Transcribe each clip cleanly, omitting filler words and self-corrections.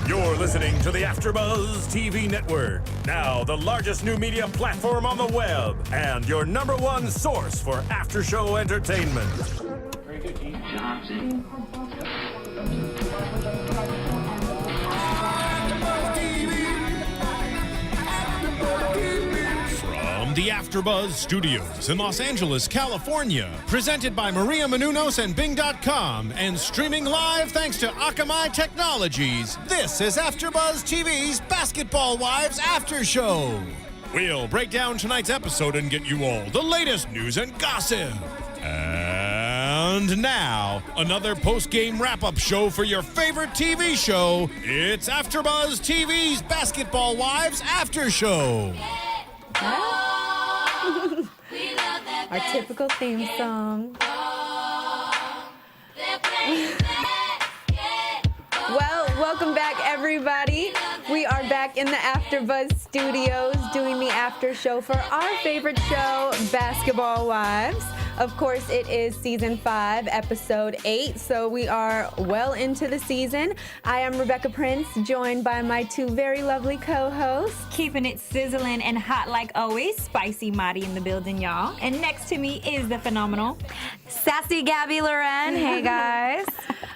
You're listening to the AFTERBUZZ TV Network, now the largest new media platform on the web, and your #1 source for after-show entertainment. Very good, Keith. Johnson. From the AFTERBUZZ Studios in Los Angeles, California, presented by Maria Menounos and Bing.com, and streaming live thanks to Akamai Technologies, this is AFTERBUZZ TV's Basketball Wives After Show. We'll break down tonight's episode and get you all the latest news and gossip. And now, another post-game wrap-up show for your favorite TV show. It's AFTERBUZZ TV's Basketball Wives After Show. Our typical theme song. Well, welcome back, everybody. We are back in the AFTERBUZZ Studios doing the after show for our favorite show, Basketball Wives. Of course, it is season 5, episode 8, so we are well into the season. I am Rebecca Prince, joined by my two very lovely co-hosts. Keeping it sizzling and hot like always, Spicy Marty in the building, y'all. And next to me is the phenomenal, Sassy Gabrielle Loren. Hey, guys.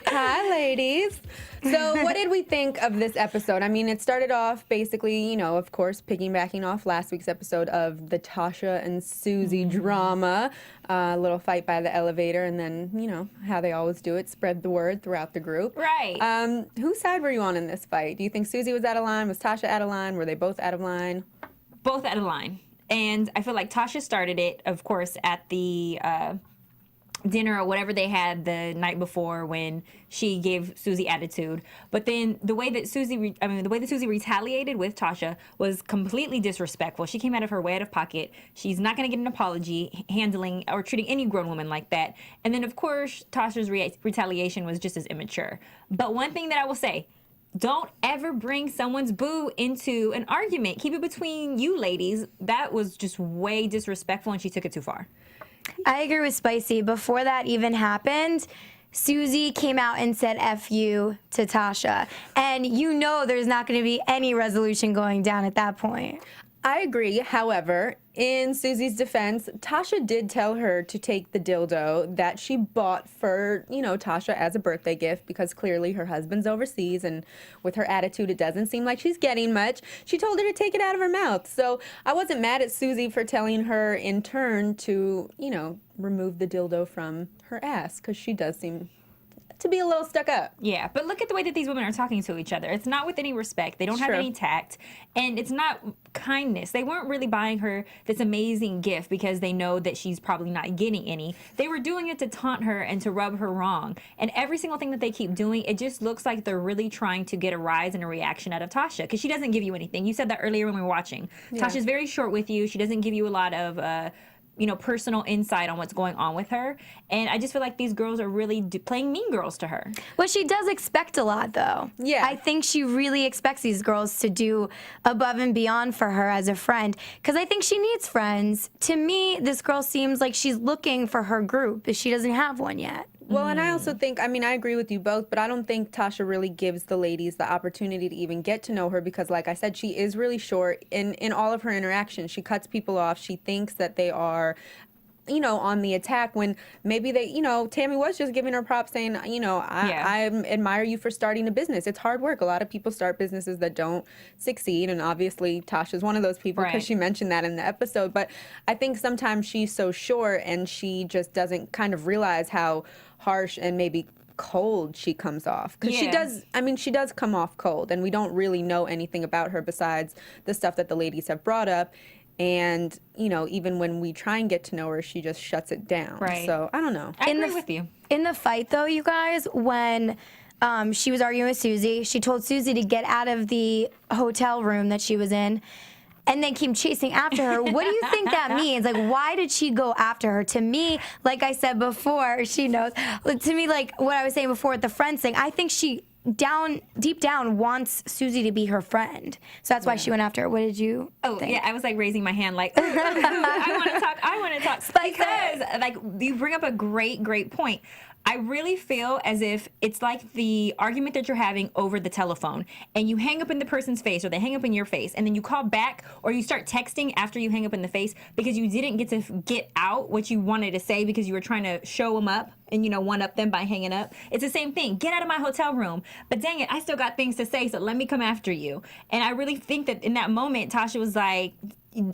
Hi, ladies. So what did we think of this episode? I mean, it started off basically, you know, of course, piggybacking off last week's episode of the Tasha and Susie drama. A little fight by the elevator, and then, you know, how they always do it, spread the word throughout the group. Right. Whose side were you on in this fight? Do you think Susie was out of line? Was Tasha out of line? Were they both out of line? Both out of line. And I feel like Tasha started it, of course, at the dinner or whatever they had the night before when she gave Susie attitude. But then the way that Susie retaliated with Tasha was completely disrespectful. She came out of her way out of pocket. She's not going to get an apology handling or treating any grown woman like that. And then, of course, Tasha's retaliation was just as immature. But one thing that I will say, don't ever bring someone's boo into an argument. Keep it between you ladies. That was just way disrespectful, and she took it too far. I agree with Spicy. Before that even happened, Susie came out and said F you to Tasha. And you know there's not going to be any resolution going down at that point. I agree. However, in Susie's defense, Tasha did tell her to take the dildo that she bought for, you know, Tasha as a birthday gift, because clearly her husband's overseas, and with her attitude, it doesn't seem like she's getting much. She told her to take it out of her mouth. So I wasn't mad at Susie for telling her in turn to, you know, remove the dildo from her ass, because she does seem to be a little stuck up. Yeah, but look at the way that these women are talking to each other. It's not with any respect. They don't have any tact, and it's not kindness. They weren't really buying her this amazing gift because they know that she's probably not getting any. They were doing it to taunt her and to rub her wrong. And every single thing that they keep doing, it just looks like they're really trying to get a rise and a reaction out of Tasha, because she doesn't give you anything. You said that earlier when we were watching. Yeah. Tasha's very short with you. She doesn't give you a lot of you know, personal insight on what's going on with her. And I just feel like these girls are really playing mean girls to her. Well, she does expect a lot, though. Yeah. I think she really expects these girls to do above and beyond for her as a friend, because I think she needs friends. To me, this girl seems like she's looking for her group, but she doesn't have one yet. Well, and I also think, I mean, I agree with you both, but I don't think Tasha really gives the ladies the opportunity to even get to know her, because, like I said, she is really short in all of her interactions. She cuts people off. She thinks that they are, you know, on the attack, when maybe they, you know, Tammy was just giving her props, saying, you know, I admire you for starting a business. It's hard work. A lot of people start businesses that don't succeed, and obviously Tasha's one of those people, because she mentioned that in the episode. But I think sometimes she's so short, and she just doesn't kind of realize how harsh and maybe cold she comes off, because she does, I mean, she does come off cold, and we don't really know anything about her besides the stuff that the ladies have brought up. And, you know, even when we try and get to know her, she just shuts it down. Right. So, I don't know. I agree with you. In the fight, though, you guys, when she was arguing with Susie, she told Susie to get out of the hotel room that she was in, and then came chasing after her. What do you think that means? Like, why did she go after her? To me, like I said before, she knows. To me, like what I was saying before with the friends thing, I think she deep down wants Susie to be her friend. So that's why she went after her. What did you think? Yeah, I was like raising my hand like, I want to talk. Because like you bring up a great point. I really feel as if it's like the argument that you're having over the telephone, and you hang up in the person's face or they hang up in your face, and then you call back or you start texting after you hang up in the face because you didn't get to get out what you wanted to say because you were trying to show them up and, one up them by hanging up. It's the same thing. Get out of my hotel room. But dang it, I still got things to say, so let me come after you. And I really think that in that moment, Tasha was like,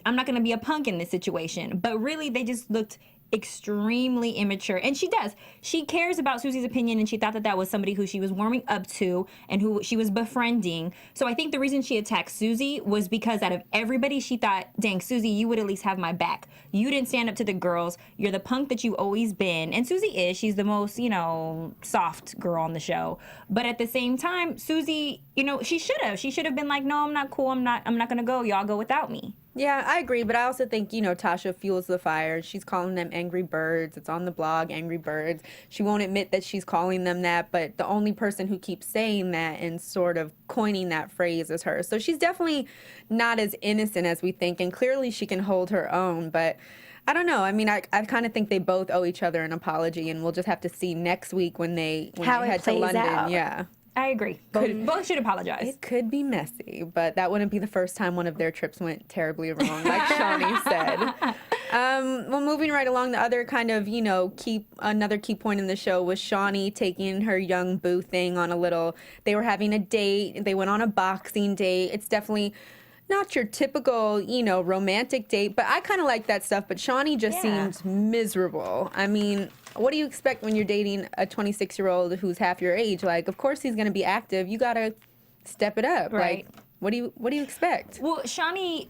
I'm not going to be a punk in this situation. But really, they just looked extremely immature, and she cares about Susie's opinion, and she thought that was somebody who she was warming up to and who she was befriending. So I think the reason she attacked Susie was because out of everybody, she thought, dang, Susie, you would at least have my back. You didn't stand up to the girls. You're the punk that you've always been. And Susie is. She's the most, soft girl on the show. But at the same time, Susie, she should have been like, no, I'm not cool. I'm not going to go. Y'all go without me. Yeah, I agree, but I also think, Tasha fuels the fire. She's calling them angry birds. It's on the blog, Angry Birds. She won't admit that she's calling them that, but the only person who keeps saying that and sort of coining that phrase is her. So she's definitely not as innocent as we think, and clearly she can hold her own, but I don't know. I mean, I kind of think they both owe each other an apology, and we'll just have to see next week when they head to London. Out. Yeah. I agree. Both should apologize. It could be messy, but that wouldn't be the first time one of their trips went terribly wrong, like Shaunie said. Well, moving right along, the other kind of, another key point in the show was Shaunie taking her young boo thing on they were having a date. They went on a boxing date. It's definitely not your typical, romantic date, but I kind of like that stuff. But Shaunie just seemed miserable. I mean, what do you expect when you're dating a 26-year-old who's half your age? Like, of course he's going to be active. You got to step it up. Right. Like, what do you expect? Well, Shaunie,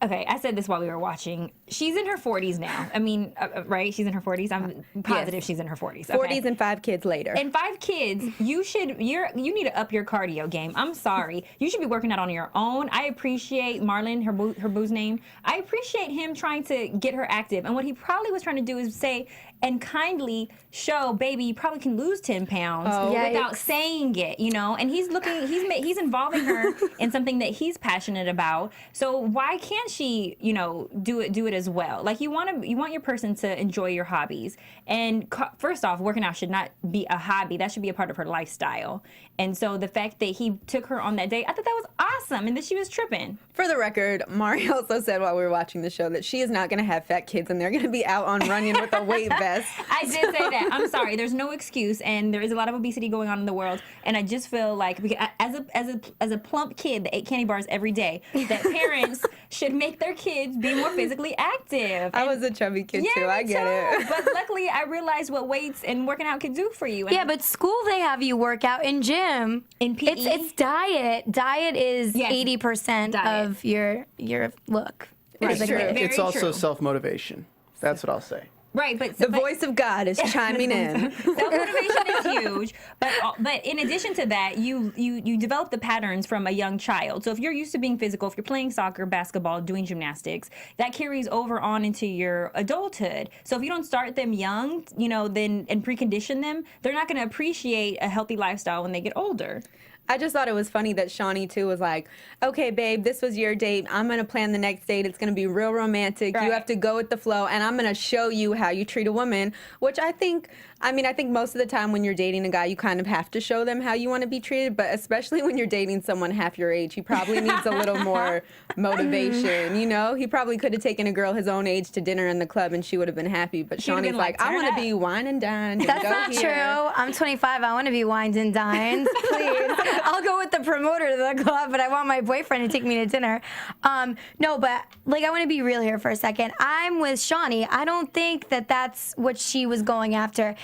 okay, I said this while we were watching. She's in her 40s now. I mean, right? She's in her 40s. I'm positive she's in her 40s. Okay. 40s and 5 kids later. And 5 kids, you need to up your cardio game. I'm sorry. You should be working out on your own. I appreciate Marlon, her boo's name. I appreciate him trying to get her active. And what he probably was trying to do is say and kindly show, baby, you probably can lose 10 pounds without saying it, And he's involving her in something that he's passionate about. So why can't she, do it as well? Like, you want your person to enjoy your hobbies. And first off, working out should not be a hobby. That should be a part of her lifestyle. And so the fact that he took her on that date, I thought that was awesome, and that she was tripping. For the record, Mari also said while we were watching the show that she is not going to have fat kids, and they're going to be out on Runyon with a weight vest. I did say that. I'm sorry. There's no excuse, and there is a lot of obesity going on in the world, and I just feel like as a plump kid that ate candy bars every day, that parents should make their kids be more physically active. I was a chubby kid too. I get it. But luckily, I realized what weights and working out can do for you. Yeah, but school they have you work out in gym. In PE, it's diet. Diet is 80% of your look. Right. It's also self-motivation. That's what I'll say. Right, but the voice of God is chiming in. Self-motivation is huge, but in addition to that, you develop the patterns from a young child. So if you're used to being physical, if you're playing soccer, basketball, doing gymnastics, that carries over on into your adulthood. So if you don't start them young, then and precondition them, they're not going to appreciate a healthy lifestyle when they get older. I just thought it was funny that Shaunie, too, was like, okay, babe, this was your date. I'm going to plan the next date. It's going to be real romantic. Right. You have to go with the flow, and I'm going to show you how you treat a woman, which I think most of the time when you're dating a guy, you kind of have to show them how you want to be treated, but especially when you're dating someone half your age, he probably needs a little more motivation, He probably could have taken a girl his own age to dinner in the club, and she would have been happy, but Shaunie's like, I want to be wine and dined. That's not true. I'm 25. I want to be wined and dined. Please. I'll go with the promoter to the club, but I want my boyfriend to take me to dinner. No, but I want to be real here for a second. I'm with Shaunie. I don't think that that's what she was going after.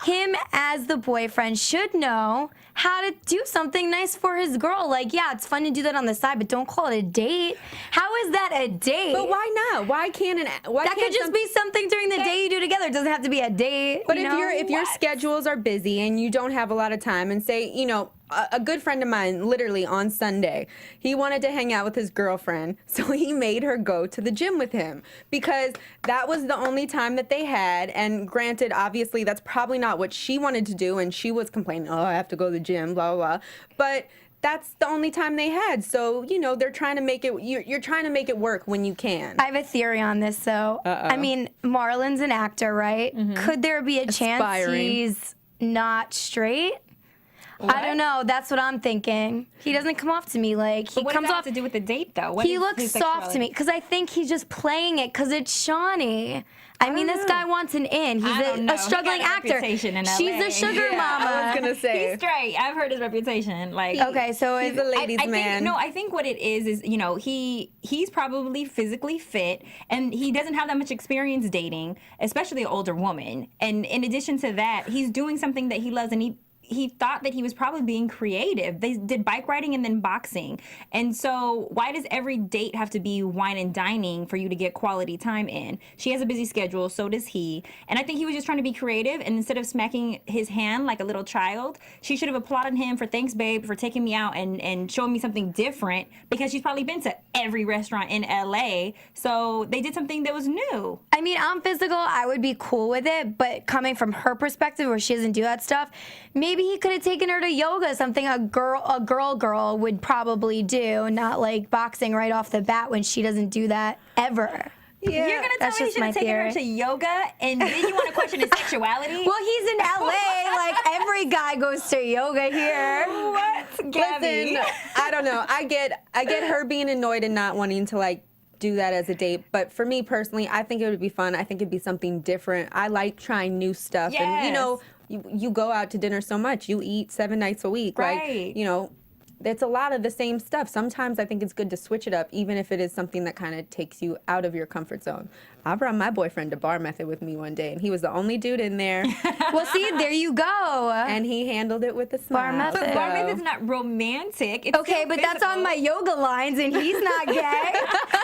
Him as the boyfriend should know how to do something nice for his girl. It's fun to do that on the side, but don't call it a date. How is that a date? But why not? Why can't that could just be something during the day you do together. It doesn't have to be a date. But if your schedules are busy and you don't have a lot of time, and say, a good friend of mine, literally on Sunday, he wanted to hang out with his girlfriend, so he made her go to the gym with him because that was the only time that they had. And granted, obviously, that's probably not what she wanted to do, and she was complaining, I have to go to the gym, blah, blah, blah. But that's the only time they had. So, they're trying to make it, you're trying to make it work when you can. I have a theory on this, though. I mean, Marlon's an actor, right? Mm-hmm. Could there be a chance he's not straight. I don't know. That's what I'm thinking. He doesn't come off to me like he What comes does that off have to do with the date, though? What he is looks his soft to sexuality? me because I think he's just playing it because it's Shaunie. I mean, this guy wants an in. He's I don't know. a struggling He got a actor. reputation in She's LA. a sugar Yeah, mama. I was gonna say. He's straight. I've heard his reputation. Like, Okay, so He's a ladies' I man. Think, no, I think what it is you know he's probably physically fit, and he doesn't have that much experience dating, especially an older woman. And in addition to that, he's doing something that he loves, and he thought that he was probably being creative. They did bike riding and then boxing. And so why does every date have to be wine and dining for you to get quality time in? She has a busy schedule, so does he. And I think he was just trying to be creative, and instead of smacking his hand like a little child, she should have applauded him for thanks, babe, for taking me out and showing me something different, because she's probably been to every restaurant in LA. So they did something that was new. I mean, I'm physical. I would be cool with it, but coming from her perspective, where she doesn't do that stuff, maybe he could have taken her to yoga, something a girl would probably do, not like boxing right off the bat when she doesn't do that ever. Yeah, You're gonna tell that's me you just should my have taken her theory. to yoga, and then you want to question his sexuality? Well, he's in LA. Like every guy goes to yoga here. What, Gabby? Listen, I don't know. I get her being annoyed and not wanting to like do that as a date, but for me personally, I think it would be fun. I think it'd be something different. I like trying new stuff, and you know, you go out to dinner so much. You eat 7 nights a week, Right. like, you know, it's a lot of the same stuff. Sometimes I think it's good to switch it up, even if it is something that kind of takes you out of your comfort zone. I brought my boyfriend to Bar Method with me one day, and he was the only dude in there, Well, see, there you go. and he handled it with a smile. Bar Method. But Bar So- Method's not romantic. It's Okay, still but that's on physical. my yoga lines, and he's not gay.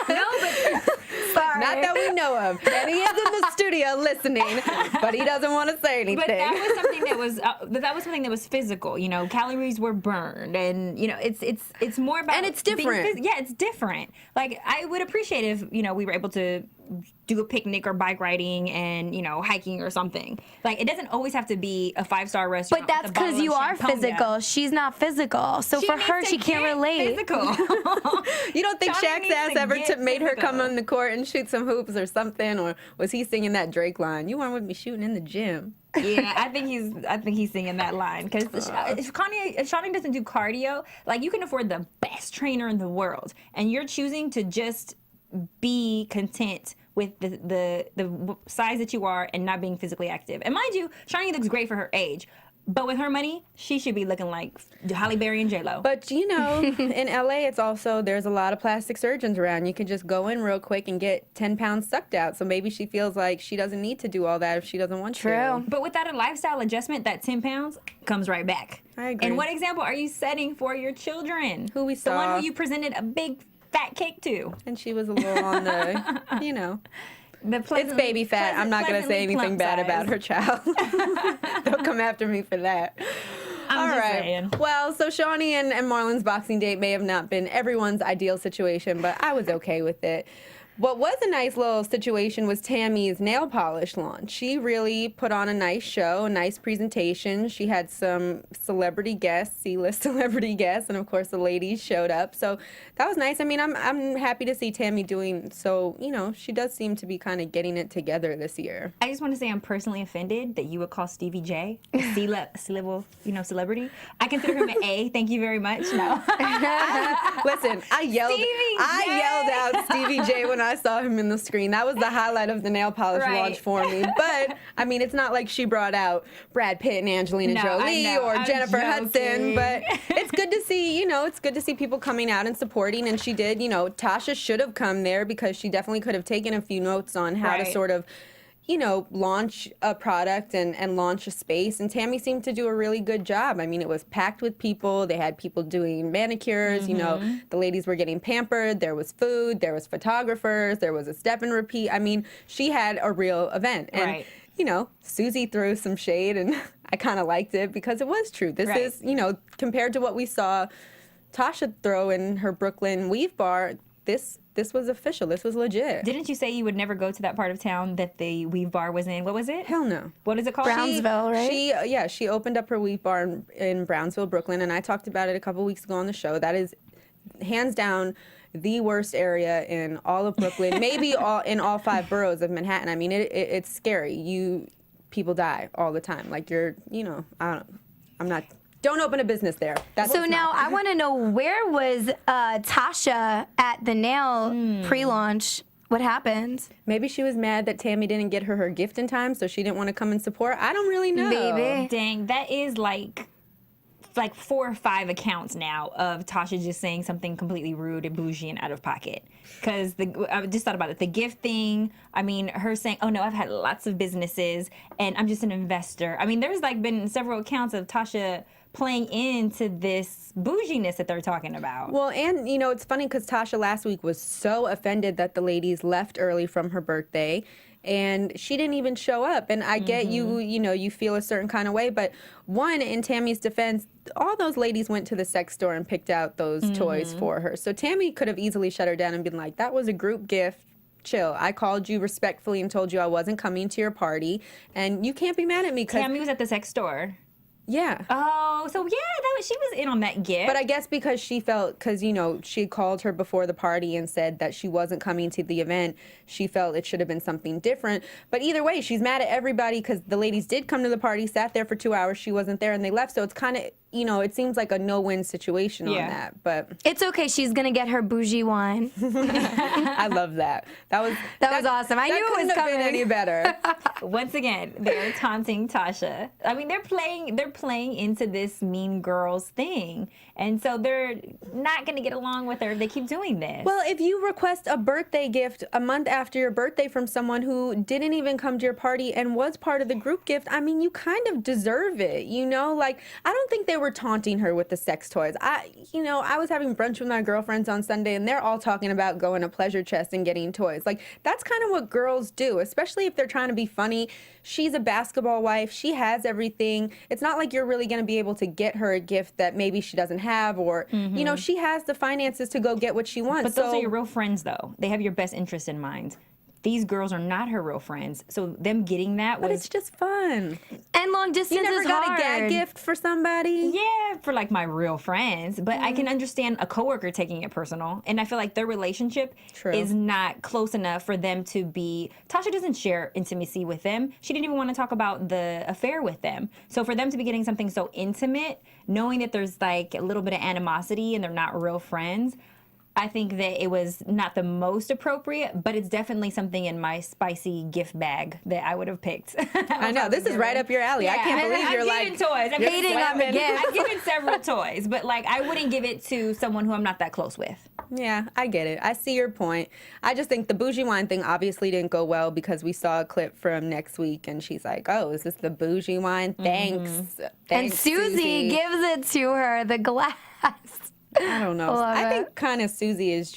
No, but Sorry. Not that we know of. And he is in the studio listening, but he doesn't want to say anything. But that was something that was physical. You know, calories were burned, and you know, it's more about And it's being different. Yeah, it's different. Like I would appreciate if we were able to do a picnic or bike riding and hiking or something. Like it doesn't always have to be a 5-star restaurant. But that's with a bottle because of you are champagne. physical. She's not physical. So for needs her, to she can't get relate. Physical. You don't think Shaunie Shaq's needs ass to ever get made her physical. come on the court and shoot some hoops or something? Or was he singing that Drake line? You weren't with me shooting in the gym. Yeah, I think he's singing that line because if Shaunie doesn't do cardio, like you can afford the best trainer in the world, and you're choosing to just be content with the size that you are and not being physically active. And mind you, Shaunie looks great for her age, but with her money, she should be looking like Halle Berry and J-Lo. But in LA, it's also, there's a lot of plastic surgeons around. You can just go in real quick and get 10 pounds sucked out. So maybe she feels like she doesn't need to do all that if she doesn't want True. to. But without a lifestyle adjustment, that 10 pounds comes right back. I agree. And what example are you setting for your children? Who we The saw. one who you presented a big fat cake to. And she was a little on the, The it's pleasantly- baby fat. I'm not going to say pleasantly anything plump bad size. about her child. They'll come after me for that. I'm All just right. saying. Well, so Shaunie and Marlon's boxing date may have not been everyone's ideal situation, but I was okay with it. What was a nice little situation was Tammy's nail polish launch. She really put on a nice show, a nice presentation. She had some celebrity guests, C-list celebrity guests, and of course the ladies showed up. So that was nice. I mean, I'm happy to see Tammy doing so. She does seem to be kind of getting it together this year. I just want to say I'm personally offended that you would call Stevie J a C-level, celebrity. I consider him an A. Thank you very much. No. Listen, I yelled out Stevie J when I saw him in the screen. That was the highlight of the nail polish Right. launch for me. But I mean, it's not like she brought out Brad Pitt and Angelina No, I Jolie know. or I'm Jennifer Hudson. joking. But it's good to see, it's good to see people coming out and supporting. And she did. Tasha should have come there because she definitely could have taken a few notes on how to Right. sort of launch a product and launch a space. And Tammy seemed to do a really good job. I mean, it was packed with people. They had people doing manicures. The ladies were getting pampered. There was food. There was photographers. There was a step and repeat. I mean, she had a real event. And, Right. Susie threw some shade, and I kind of liked it because it was true. This Right. is, compared to what we saw Tasha throw in her Brooklyn weave bar, this was official. This was legit. Didn't you say you would never go to that part of town that the weave bar was in? What was it? Hell no. What is it called? Brownsville, right? She opened up her weave bar in Brownsville, Brooklyn, and I talked about it a couple weeks ago on the show. That is hands down the worst area in all of Brooklyn, maybe in all 5 boroughs of Manhattan. I mean, it's scary. people die all the time. Like don't open a business there. So now I want to know, where was Tasha at the nail pre-launch? What happened? Maybe she was mad that Tammy didn't get her gift in time, so she didn't want to come and support. I don't really know. Maybe. Dang, that is like 4 or 5 accounts now of Tasha just saying something completely rude and bougie and out of pocket. Because I just thought about it, the gift thing. I mean, her saying, "Oh no, I've had lots of businesses and I'm just an investor." I mean, there's like been several accounts of Tasha playing into this bouginess that they're talking about. Well, and it's funny because Tasha last week was so offended that the ladies left early from her birthday. And she didn't even show up. And I get you feel a certain kind of way. But one, in Tammy's defense, all those ladies went to the sex store and picked out those toys for her. So Tammy could have easily shut her down and been like, that was a group gift. Chill. I called you respectfully and told you I wasn't coming to your party. And you can't be mad at me. Tammy was at the sex store. Yeah. Oh, so yeah, she was in on that gift. But I guess because she felt, she called her before the party and said that she wasn't coming to the event, she felt it should have been something different. But either way, she's mad at everybody because the ladies did come to the party, sat there for 2 hours, she wasn't there, and they left. So it's kind of, it seems like a no-win situation on that. But it's okay. She's gonna get her bougie wine. I love that. That was awesome. I knew it was coming. Any better. Once again, they're taunting Tasha. I mean, they're playing into this mean girls thing, and so they're not going to get along with her if they keep doing this. Well, if you request a birthday gift a month after your birthday from someone who didn't even come to your party and was part of the group gift, I mean, you kind of deserve it. Like, I don't think they were taunting her with the sex toys. I was having brunch with my girlfriends on Sunday, and they're all talking about going to Pleasure Chest and getting toys. Like, that's kind of what girls do, especially if they're trying to be funny. She's a basketball wife. She has everything. It's not like you're really going to be able to get her a gift that maybe she doesn't have, or, she has the finances to go get what she wants. But those are your real friends, though. They have your best interest in mind. These girls are not her real friends, so them getting that was... But it's just fun. And long distance is hard. You never got a gag gift for somebody? Yeah, for like my real friends. But I can understand a coworker taking it personal. And I feel like their relationship is not close enough for them to be... Tasha doesn't share intimacy with them. She didn't even want to talk about the affair with them. So for them to be getting something so intimate, knowing that there's like a little bit of animosity and they're not real friends... I think that it was not the most appropriate, but it's definitely something in my spicy gift bag that I would have picked. I know, this is right up your alley. Yeah, I can't believe you're like... toys. I'm hating on the gift. I've given several toys, but like I wouldn't give it to someone who I'm not that close with. Yeah, I get it. I see your point. I just think the bougie wine thing obviously didn't go well because we saw a clip from next week and she's like, "Oh, is this the bougie wine? Thanks." And Susie gives it to her, the glass. I don't know. I think kind of Susie's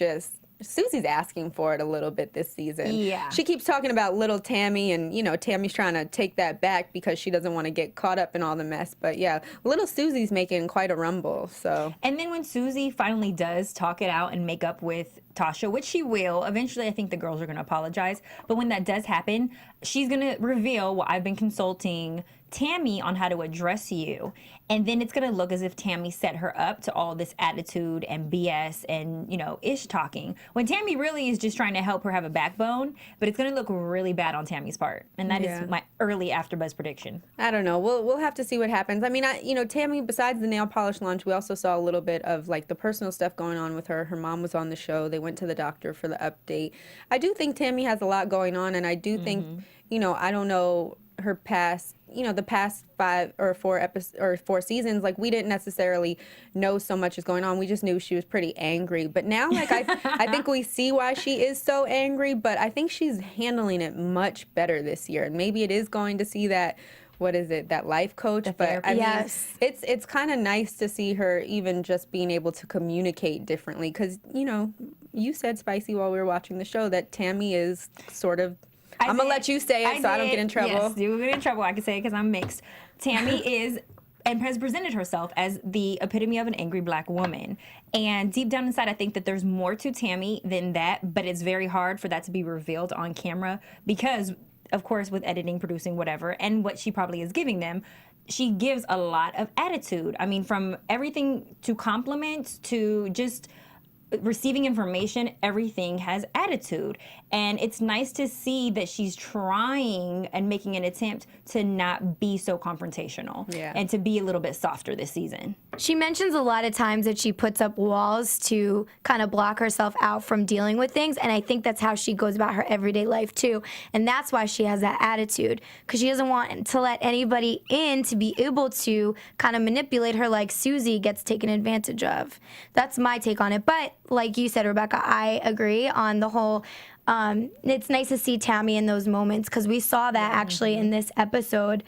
asking for it a little bit this season. Yeah. She keeps talking about little Tammy, and, Tammy's trying to take that back because she doesn't want to get caught up in all the mess. But, yeah, little Susie's making quite a rumble, so. And then when Susie finally does talk it out and make up with Tasha, which she will, eventually I think the girls are going to apologize. But when that does happen, she's going to reveal what I've been consulting Tammy on how to address you. And then it's going to look as if Tammy set her up to all this attitude and BS and, ish talking. When Tammy really is just trying to help her have a backbone, but it's going to look really bad on Tammy's part. And that is my early AfterBuzz prediction. I don't know. We'll have to see what happens. I mean, Tammy, besides the nail polish launch, we also saw a little bit of like the personal stuff going on with her. Her mom was on the show. They went to the doctor for the update. I do think Tammy has a lot going on, and I do think, I don't know her past, the past 5 or 4 seasons, like we didn't necessarily know so much is going on. We just knew she was pretty angry. But now, like I think we see why she is so angry. But I think she's handling it much better this year, and maybe it is going to see that. What is it? That life coach? But I mean, it's kind of nice to see her even just being able to communicate differently. Because you said, Spicy, while we were watching the show, that Tammy is sort of. I'm going to let you say it so I don't get in trouble. Yes, you will get in trouble. I can say it because I'm mixed. Tammy is and has presented herself as the epitome of an angry black woman. And deep down inside, I think that there's more to Tammy than that, but it's very hard for that to be revealed on camera because, of course, with editing, producing, whatever, and what she probably is giving them, she gives a lot of attitude. I mean, from everything to compliments to just receiving information, everything has attitude. And it's nice to see that she's trying and making an attempt to not be so confrontational and to be a little bit softer this season. She mentions a lot of times that she puts up walls to kind of block herself out from dealing with things, and I think that's how she goes about her everyday life too. And that's why she has that attitude, because she doesn't want to let anybody in to be able to kind of manipulate her like Susie gets taken advantage of. That's my take on it. But like you said, Rebecca, I agree on the whole. It's nice to see Tammy in those moments, because we saw that actually in this episode.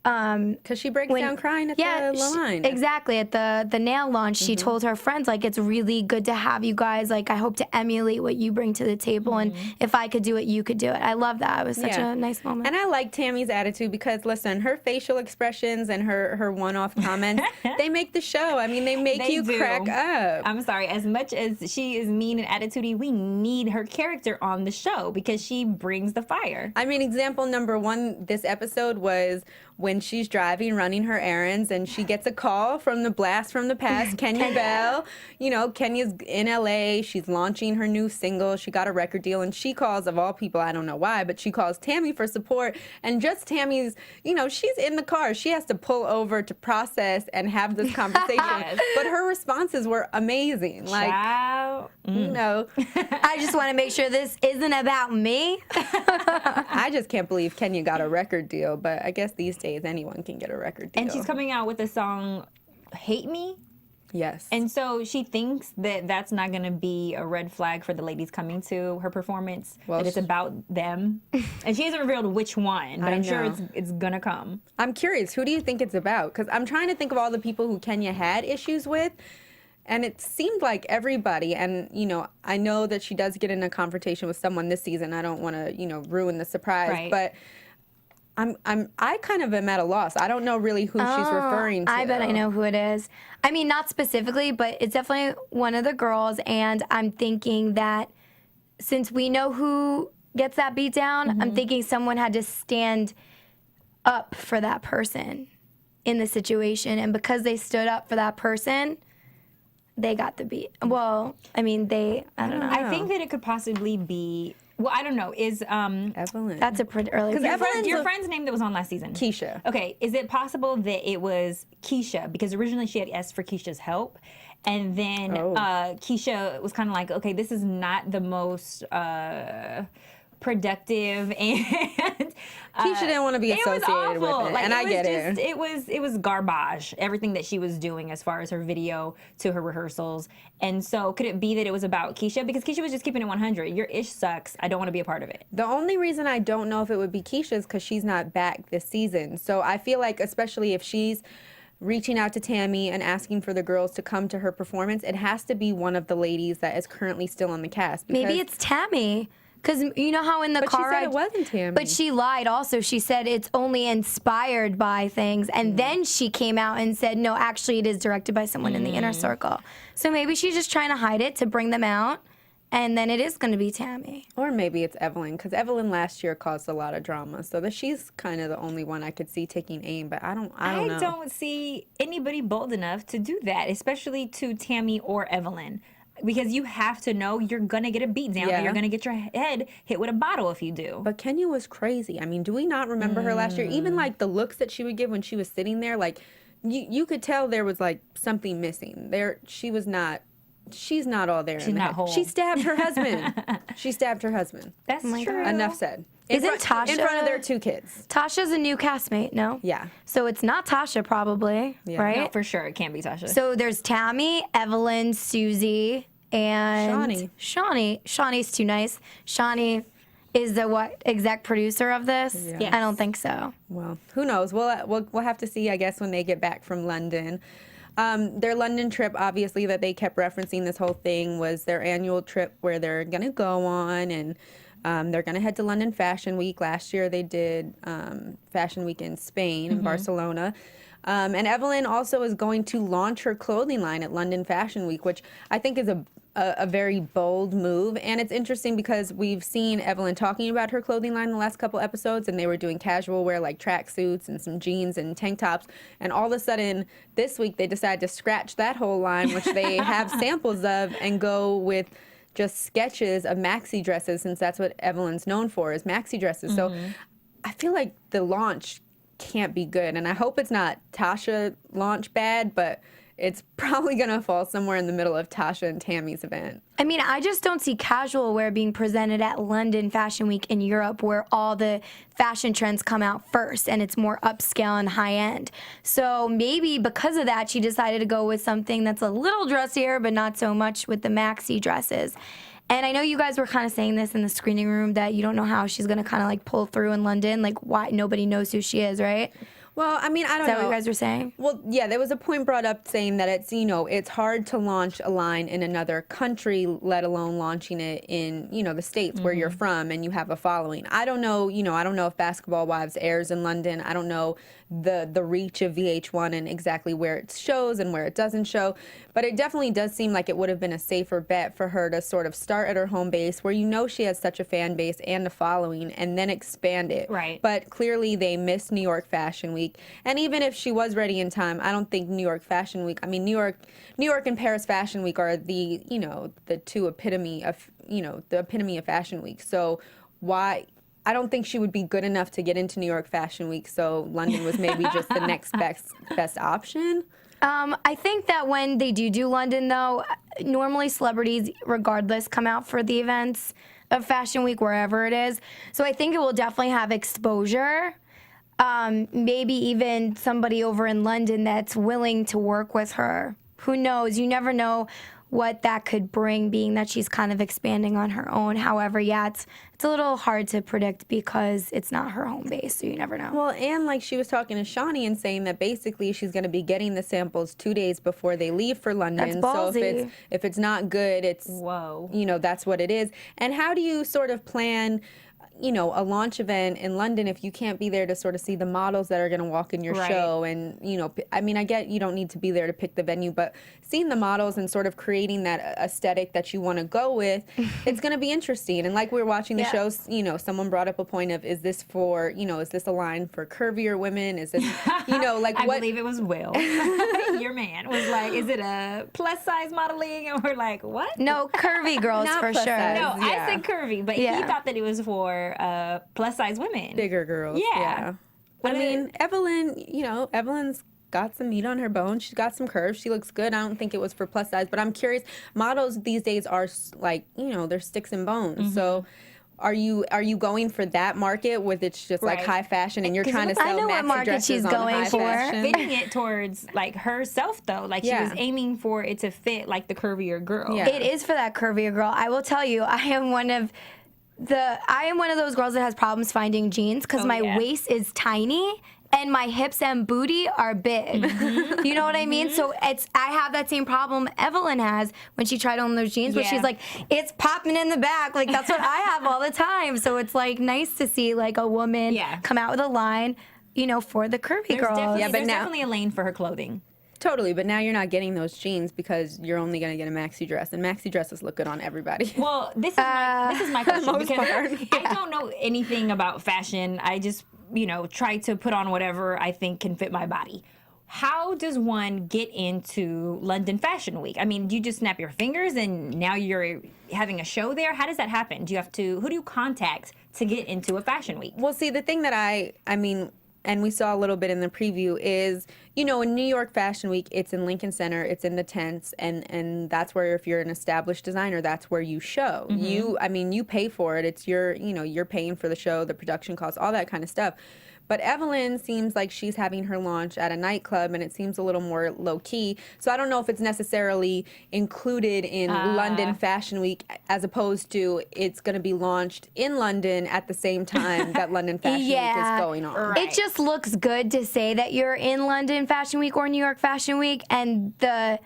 Because she breaks down crying at the line. Exactly. At the nail launch, she told her friends, like, it's really good to have you guys. Like, I hope to emulate what you bring to the table. And if I could do it, you could do it. I love that. It was such a nice moment. And I like Tammy's attitude because, listen, her facial expressions and her one-off comments, they make the show. I mean, they make you crack up. I'm sorry. As much as she is mean and attitudey, we need her character on the show because she brings the fire. I mean, example number one this episode was when she's driving, running her errands, and she gets a call from the blast from the past, Kenya Bell. You know, Kenya's in LA. She's launching her new single. She got a record deal, and she calls, of all people, I don't know why, but she calls Tammy for support. And just Tammy's, you know, she's in the car. She has to pull over to process and have this conversation. But her responses were amazing. Like, you know. I just want to make sure this isn't about me. I just can't believe Kenya got a record deal, but I guess these days anyone can get a record deal. And she's coming out with the song Hate Me. Yes. And so she thinks that that's not going to be a red flag for the ladies coming to her performance, that it's about them. And she hasn't revealed which one, but I'm sure it's going to come. I'm curious, who do you think it's about? Because I'm trying to think of all the people who Kenya had issues with, and it seemed like everybody. And, you know, I know that she does get in a confrontation with someone this season. I don't want to, you know, ruin the surprise, but I kind of am at a loss. I don't know really who she's referring to. I bet I know who it is. I mean, not specifically, but it's definitely one of the girls, and I'm thinking that since we know who gets that beat down, I'm thinking someone had to stand up for that person in the situation, and because they stood up for that person, they got the beat. Well, I mean, I don't know. I think that it could possibly be... Well, I don't know. Is Evelyn? That's a pretty early. Because your friend's name that was on last season, Keisha. Okay, is it possible that it was Keisha? Because originally she had asked for Keisha's help, and then Keisha was kind of like, okay, this is not the most productive, and Keisha didn't want to be associated with it, like, and I get it. It was garbage, everything that she was doing as far as her video to her rehearsals. And so could it be that it was about Keisha? Because Keisha was just keeping it 100. Your ish sucks. I don't want to be a part of it. The only reason I don't know if it would be Keisha is because she's not back this season. So I feel like, especially if she's reaching out to Tammy and asking for the girls to come to her performance, it has to be one of the ladies that is currently still on the cast. Maybe it's Tammy. Because you know how in the car she said it wasn't Tammy. But she lied also. She said it's only inspired by things. And then she came out and said, no, actually it is directed by someone in the inner circle. So maybe she's just trying to hide it to bring them out. And then it is going to be Tammy. Or maybe it's Evelyn. Because Evelyn last year caused a lot of drama. So that she's kind of the only one I could see taking aim. But I don't know. I don't see anybody bold enough to do that, especially to Tammy or Evelyn. Because you have to know you're going to get a beat down and you're going to get your head hit with a bottle if you do. But Kenya was crazy. I mean, do we not remember her last year? Even like the looks that she would give when she was sitting there, like you could tell there was like something missing. She's not all there. She's not whole. She stabbed her husband. That's true. Enough said. Isn't Tasha... In front of their 2 kids. Tasha's a new castmate, no? Yeah. So it's not Tasha probably, right? No, for sure. It can't be Tasha. So there's Tammy, Evelyn, Susie, and Shaunie. Shaunie's too nice. Shaunie is the exec producer of this? Yeah. Yes. I don't think so. Well, who knows? We'll have to see, I guess, when they get back from London. Their London trip, obviously, that they kept referencing this whole thing was their annual trip where they're going to go on, and they're going to head to London Fashion Week. Last year they did Fashion Week in Spain, in Barcelona. And Evelyn also is going to launch her clothing line at London Fashion Week, which I think is a very bold move. And it's interesting because we've seen Evelyn talking about her clothing line the last couple episodes, and they were doing casual wear like tracksuits and some jeans and tank tops. And all of a sudden this week they decided to scratch that whole line, which they have samples of, and go with just sketches of maxi dresses, since that's what Evelyn's known for, is maxi dresses. So I feel like the launch can't be good, and I hope it's not Tasha launch bad, but it's probably gonna fall somewhere in the middle of Tasha and Tammy's event. I mean, I just don't see casual wear being presented at London Fashion Week in Europe, where all the fashion trends come out first and it's more upscale and high end. So maybe because of that, she decided to go with something that's a little dressier, but not so much with the maxi dresses. And I know you guys were kind of saying this in the screening room, that you don't know how she's going to kind of like pull through in London. Like, why nobody knows who she is, right? Well, I mean, I don't know. Is that what you guys were saying? Well, yeah, there was a point brought up saying that it's, it's hard to launch a line in another country, let alone launching it in, the States where you're from and you have a following. I don't know, I don't know if Basketball Wives airs in London. I don't know the reach of VH1 and exactly where it shows and where it doesn't show. But it definitely does seem like it would have been a safer bet for her to sort of start at her home base, where she has such a fan base and a following, and then expand it. Right. But clearly they missed New York Fashion Week. And even if she was ready in time, I don't think New York Fashion Week, I mean, New York and Paris Fashion Week are the, the two epitome of, the epitome of Fashion Week. So why? I don't think she would be good enough to get into New York Fashion Week, so London was maybe just the next best option. I think that when they do London, though, normally celebrities, regardless, come out for the events of Fashion Week, wherever it is. So I think it will definitely have exposure. Maybe even somebody over in London that's willing to work with her. Who knows? You never know what that could bring, being that she's kind of expanding on her own. However, yeah, it's a little hard to predict because it's not her home base, so you never know. Well, and like she was talking to Shaunie and saying that basically she's going to be getting the samples 2 days before they leave for London. That's ballsy. So if it's not good, it's, whoa, that's what it is. And how do you sort of plan a launch event in London if you can't be there to sort of see the models that are going to walk in your show? And, I mean, I get you don't need to be there to pick the venue, but seeing the models and sort of creating that aesthetic that you want to go with, it's going to be interesting. And like we were watching the shows, someone brought up a point of, is this for, is this a line for curvier women? Is this, like I what? believe it was Will, your man, was like, is it a plus size modeling? And we're like, what? No, curvy girls Not for plus sure. size. No, I said curvy, but he thought that it was for plus size women. Bigger girls. Yeah. I mean, Evelyn, Evelyn's got some meat on her bones. She's got some curves. She looks good. I don't think it was for plus size, but I'm curious. Models these days are like, they're sticks and bones. So are you going for that market with it's just like high fashion and you're trying to sell I know what maxi market dresses she's on going high for. fashion? Fitting it towards like herself though, like she was aiming for it to fit like the curvier girl. Yeah. It is for that curvier girl. I will tell you, I am one of those girls that has problems finding jeans because my waist is tiny and my hips and booty are big. You know what I mean? So I have that same problem Evelyn has when she tried on those jeans, where she's like, it's popping in the back. Like that's what I have all the time. So it's like nice to see like a woman come out with a line, for the curvy girls. There's definitely a lane for her clothing. Totally, but now you're not getting those jeans because you're only going to get a maxi dress, and maxi dresses look good on everybody. Well, this is my question because part, I don't know anything about fashion. I just, try to put on whatever I think can fit my body. How does one get into London Fashion Week? I mean, do you just snap your fingers and now you're having a show there? How does that happen? Who do you contact to get into a fashion week? Well, see, the thing that I mean, and we saw a little bit in the preview is, in New York Fashion Week, it's in Lincoln Center, it's in the tents, and that's where, if you're an established designer, that's where you show. You pay for it. It's you're paying for the show, the production costs, all that kind of stuff. But Evelyn seems like she's having her launch at a nightclub, and it seems a little more low-key. So I don't know if it's necessarily included in London Fashion Week, as opposed to it's going to be launched in London at the same time that London Fashion Week is going on. Right. It just looks good to say that you're in London Fashion Week or New York Fashion Week, and the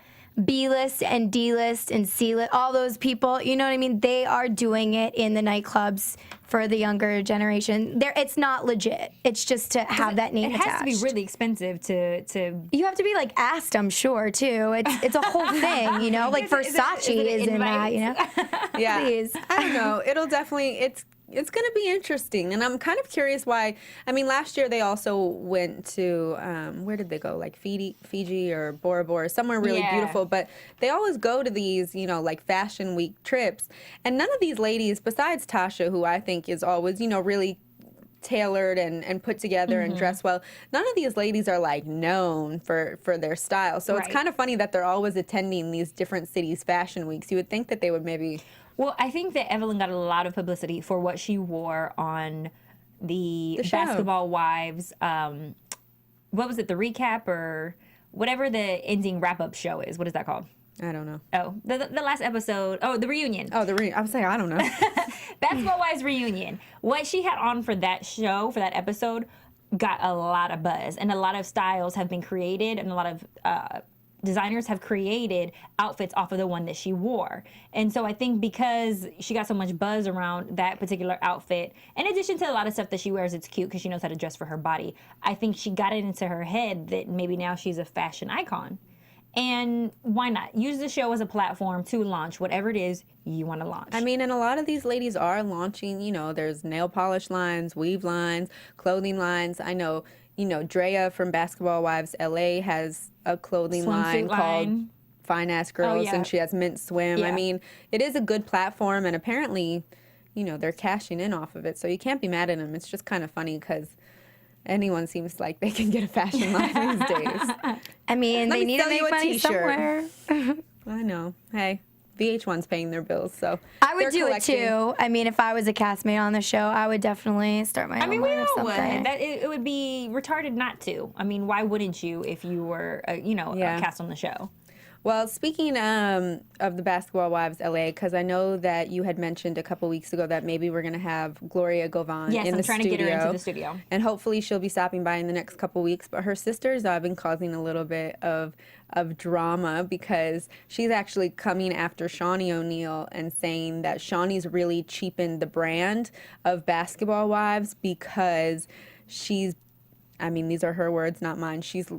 B-list and D-list and C-list, all those people, you know what I mean? They are doing it in the nightclubs for the younger generation. It's not legit. It's just to have that name attached. It has to be really expensive to. You have to be like asked, I'm sure, too. It's a whole thing, you know? Like Versace is in that, you know? Yeah. Please. I don't know. It'll definitely, it's going to be interesting. And I'm kind of curious why. I mean, last year they also went to, where did they go? Like Fiji or Bora Bora, somewhere really beautiful. But they always go to these, you know, like Fashion Week trips. And none of these ladies, besides Tasha, who I think is always, you know, really tailored and put together and dressed well, none of these ladies are like known for their style. So it's kind of funny that they're always attending these different cities' fashion weeks. You would think that they would maybe... Well, I think that Evelyn got a lot of publicity for what she wore on the show. Basketball Wives. What was it? The recap or whatever the ending wrap-up show is. What is that called? I don't know. Oh, the last episode. Oh, the reunion. Oh, I was saying, I don't know. Basketball Wives reunion. What she had on for that show, for that episode, got a lot of buzz. And a lot of styles have been created and a lot of designers have created outfits off of the one that she wore. And so I think because she got so much buzz around that particular outfit, in addition to a lot of stuff that she wears, it's cute because she knows how to dress for her body. I think she got it into her head that maybe now she's a fashion icon. And why not? Use the show as a platform to launch whatever it is you want to launch. I mean, and a lot of these ladies are launching, you know, there's nail polish lines, weave lines, clothing lines. I know, you know, Drea from Basketball Wives LA has a clothing line called Fine Ass Girls, and she has Mint Swim. I mean, it is a good platform, and apparently, you know, they're cashing in off of it. So you can't be mad at them. It's just kind of funny because anyone seems like they can get a fashion line these days. I mean, they need to make money somewhere. I know. Hey, VH1's paying their bills, so I would do it too. I mean, if I was a castmate on the show, I would definitely start my own. I mean, we line or all would. something. It would be retarded not to. I mean, why wouldn't you if you were, a cast on the show? Well, speaking of the Basketball Wives LA, because I know that you had mentioned a couple weeks ago that maybe we're going to have Gloria Govan in the studio. Yes, I'm trying to get her into the studio. And hopefully she'll be stopping by in the next couple weeks. But her sisters have been causing a little bit of drama because she's actually coming after Shaunie O'Neal and saying that Shaunie's really cheapened the brand of Basketball Wives because she's, I mean, these are her words, not mine. She's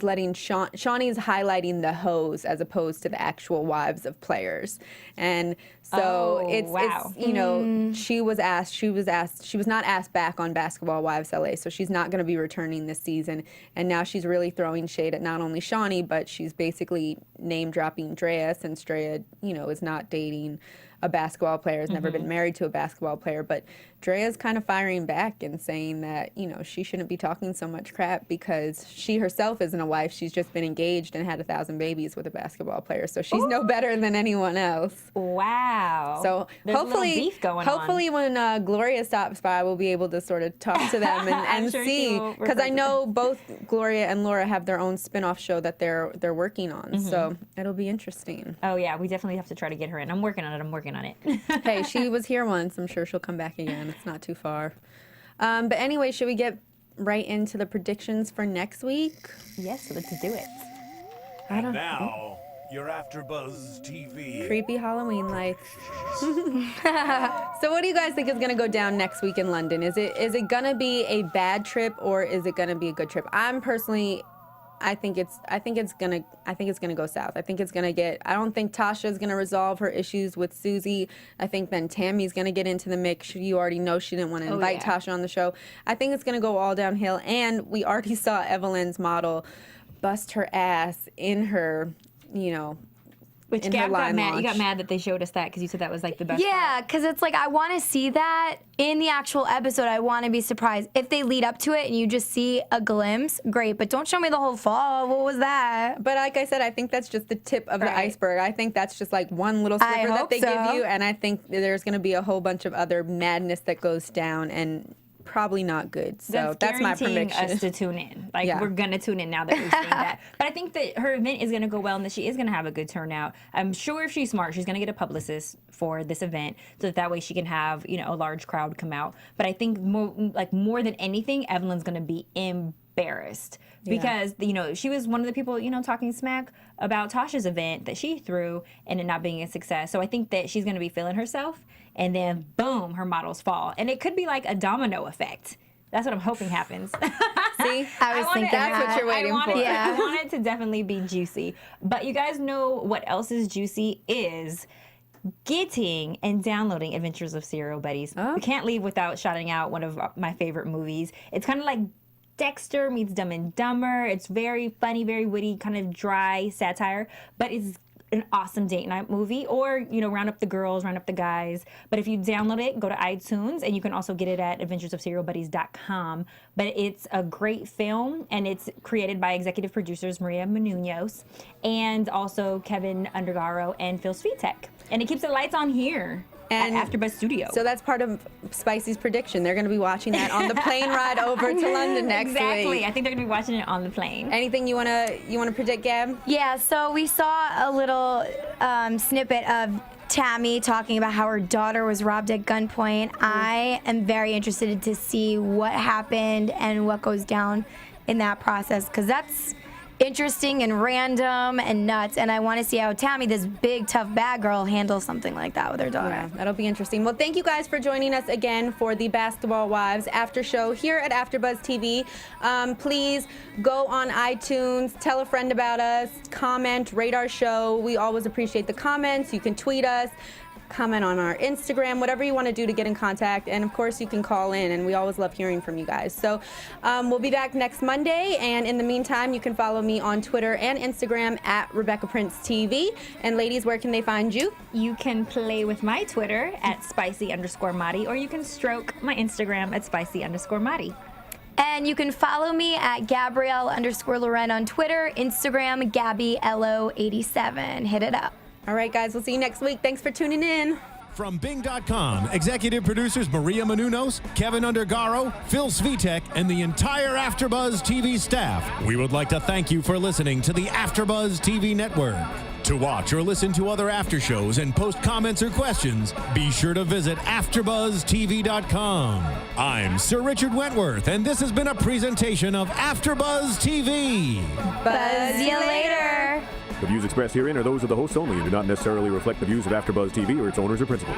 letting Shaunie's highlighting the hoes as opposed to the actual wives of players. And so it's you know, she was not asked back on Basketball Wives LA, so she's not going to be returning this season. And now she's really throwing shade at not only Shaunie, but she's basically name dropping Drea, since Drea, you know, is not dating a basketball player, has never been married to a basketball player. But Drea's kind of firing back and saying that, you know, she shouldn't be talking so much crap because she herself isn't a wife. She's just been engaged and had 1,000 babies with a basketball player. So she's no better than anyone else. Wow. So There's hopefully, a little beef going on. when Gloria stops by, we'll be able to sort of talk to them and sure see. Because I know both Gloria and Laura have their own spin-off show that they're working on. So it'll be interesting. Oh, yeah. We definitely have to try to get her in. I'm working on it. Hey, she was here once. I'm sure she'll come back again. It's not too far. But anyway, should we get right into the predictions for next week? Yes, let's do it. And now, your AfterBuzz TV. Creepy Halloween lights. So what do you guys think is going to go down next week in London? Is it going to be a bad trip or is it going to be a good trip? I think it's gonna go south. I think it's gonna get. I don't think Tasha's gonna resolve her issues with Susie. I think then Tammy's gonna get into the mix. You already know she didn't want to invite Tasha on the show. I think it's gonna go all downhill. And we already saw Evelyn's model bust her ass in her, you know. Which Gab got mad. You got mad that they showed us that because you said that was like the best. Yeah, because it's like I want to see that in the actual episode. I want to be surprised if they lead up to it and you just see a glimpse. Great, but don't show me the whole fall. What was that? But like I said, I think that's just the tip of the iceberg. I think that's just like one little sliver that they give you, and I think there's going to be a whole bunch of other madness that goes down and probably not good. So that's my prediction. Us to tune in. Like we're gonna tune in now that we've seen that. But I think that her event is gonna go well and that she is gonna have a good turnout. I'm sure if she's smart, she's gonna get a publicist for this event so that way she can have, you know, a large crowd come out. But I think more than anything, Evelyn's gonna be embarrassed because, she was one of the people, talking smack about Tasha's event that she threw and it not being a success. So I think that she's going to be feeling herself and then boom, her models fall. And it could be like a domino effect. That's what I'm hoping happens. See, I was thinking that's what you're waiting for. I want it to definitely be juicy. But you guys know what else is juicy is getting and downloading Adventures of Serial Buddies. We can't leave without shouting out one of my favorite movies. It's kind of like Dexter meets Dumb and Dumber. It's very funny, very witty, kind of dry satire, but it's an awesome date night movie. Or, round up the girls, round up the guys. But if you download it, go to iTunes, and you can also get it at adventuresofserialbuddies.com. But it's a great film, and it's created by executive producers Maria Menounos and also Kevin Undergaro and Phil Svitek. And it keeps the lights on here. And at AfterBuzz Studio. So that's part of Spicy's prediction. They're going to be watching that on the plane ride over to London next week. Exactly. I think they're going to be watching it on the plane. Anything you want to predict, Gab? Yeah, so we saw a little snippet of Tammy talking about how her daughter was robbed at gunpoint. I am very interested to see what happened and what goes down in that process, because that's interesting and random and nuts, and I want to see how Tammy, this big tough bad girl, handles something like that with her daughter. Yeah, that'll be interesting. Well, thank you guys for joining us again for the Basketball Wives after show here at AfterBuzz TV. Please go on iTunes, tell a friend about us, comment, rate our show. We always appreciate the comments. You can tweet us, comment on our Instagram, whatever you want to do to get in contact. And of course, you can call in, and we always love hearing from you guys. So we'll be back next Monday. And in the meantime, you can follow me on Twitter and Instagram at Rebecca Prince TV. And ladies, where can they find you? You can play with my Twitter at spicy_Madi, or you can stroke my Instagram at spicy_Madi. And you can follow me at Gabrielle_Loren on Twitter, Instagram, GabbyLO87. Hit it up. All right, guys, we'll see you next week. Thanks for tuning in. From Bing.com, executive producers Maria Menounos, Kevin Undergaro, Phil Svitek, and the entire AfterBuzz TV staff, we would like to thank you for listening to the AfterBuzz TV network. To watch or listen to other after shows and post comments or questions, be sure to visit AfterBuzzTV.com. I'm Sir Richard Wentworth, and this has been a presentation of AfterBuzz TV. Buzz you later. The views expressed herein are those of the hosts only and do not necessarily reflect the views of AfterBuzz TV or its owners or principals.